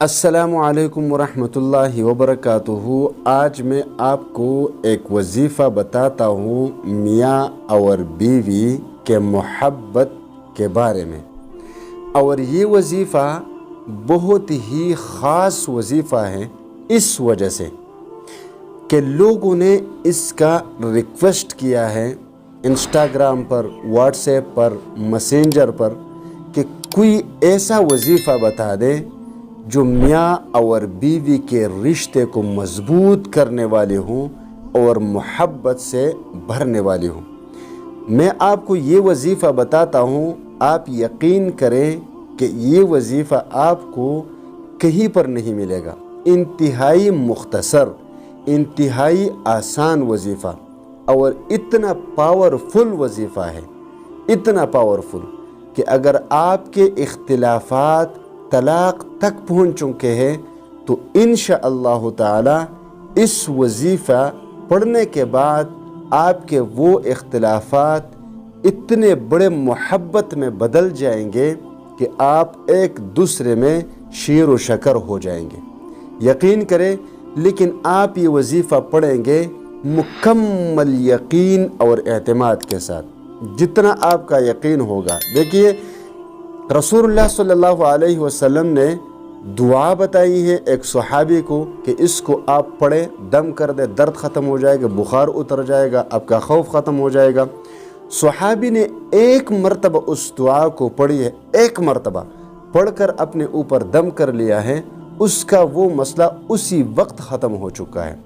السلام علیکم ورحمۃ اللہ وبرکاتہ۔ آج میں آپ کو ایک وظیفہ بتاتا ہوں میاں اور بیوی کے محبت کے بارے میں، اور یہ وظیفہ بہت ہی خاص وظیفہ ہے اس وجہ سے کہ لوگوں نے اس کا ریکویسٹ کیا ہے انسٹاگرام پر، واٹس ایپ پر، میسنجر پر کہ کوئی ایسا وظیفہ بتا دے جو میاں اور بیوی کے رشتے کو مضبوط کرنے والے ہوں اور محبت سے بھرنے والے ہوں۔ میں آپ کو یہ وظیفہ بتاتا ہوں، آپ یقین کریں کہ یہ وظیفہ آپ کو کہیں پر نہیں ملے گا۔ انتہائی مختصر، انتہائی آسان وظیفہ اور اتنا پاورفل وظیفہ ہے، اتنا پاورفل کہ اگر آپ کے اختلافات طلاق تک پہنچ چکے ہیں تو انشاءاللہ تعالی اس وظیفہ پڑھنے کے بعد آپ کے وہ اختلافات اتنے بڑے محبت میں بدل جائیں گے کہ آپ ایک دوسرے میں شیر و شکر ہو جائیں گے۔ یقین کریں، لیکن آپ یہ وظیفہ پڑھیں گے مکمل یقین اور اعتماد کے ساتھ، جتنا آپ کا یقین ہوگا۔ دیکھیے، رسول اللہ صلی اللہ علیہ وسلم نے دعا بتائی ہے ایک صحابی کو کہ اس کو آپ پڑھیں، دم کر دے، درد ختم ہو جائے گا، بخار اتر جائے گا، آپ کا خوف ختم ہو جائے گا۔ صحابی نے ایک مرتبہ اس دعا کو پڑھی ہے، ایک مرتبہ پڑھ کر اپنے اوپر دم کر لیا ہے، اس کا وہ مسئلہ اسی وقت ختم ہو چکا ہے۔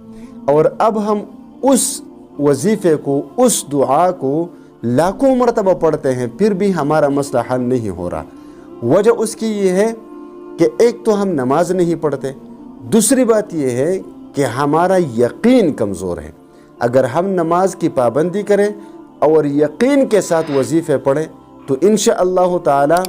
اور اب ہم اس وظیفے کو، اس دعا کو لاکھوں مرتبہ پڑھتے ہیں، پھر بھی ہمارا مسئلہ حل نہیں ہو رہا۔ وجہ اس کی یہ ہے کہ ایک تو ہم نماز نہیں پڑھتے، دوسری بات یہ ہے کہ ہمارا یقین کمزور ہے۔ اگر ہم نماز کی پابندی کریں اور یقین کے ساتھ وظیفے پڑھیں تو انشاءاللہ تعالی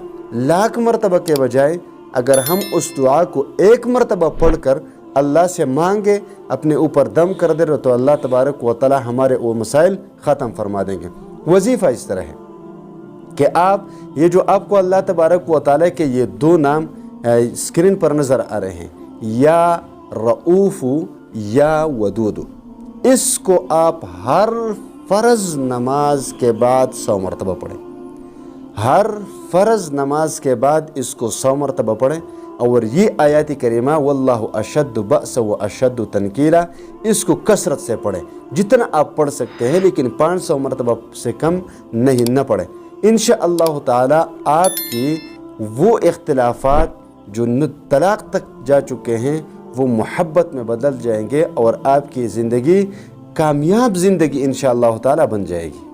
لاکھ مرتبہ کے بجائے اگر ہم اس دعا کو ایک مرتبہ پڑھ کر اللہ سے مانگے، اپنے اوپر دم کر دے تو اللہ تبارک و تعالی ہمارے وہ مسائل ختم فرما دیں گے۔ وظیفہ اس طرح ہے کہ آپ یہ جو آپ کو اللہ تبارک و تعالی کے یہ دو نام اسکرین پر نظر آ رہے ہیں، یا رؤوف یا ودود، اس کو آپ ہر فرض نماز کے بعد 100 مرتبہ پڑھیں۔ ہر فرض نماز کے بعد اس کو 100 مرتبہ پڑھیں، اور یہ آیات کریمہ واللہ اشد بأس و اشد تنکیلا، اس کو کثرت سے پڑھیں، جتنا آپ پڑھ سکتے ہیں، لیکن 500 مرتبہ سے کم نہ پڑھیں۔ انشاءاللہ تعالی آپ کی وہ اختلافات جو طلاق تک جا چکے ہیں وہ محبت میں بدل جائیں گے، اور آپ کی زندگی کامیاب زندگی انشاءاللہ تعالی بن جائے گی۔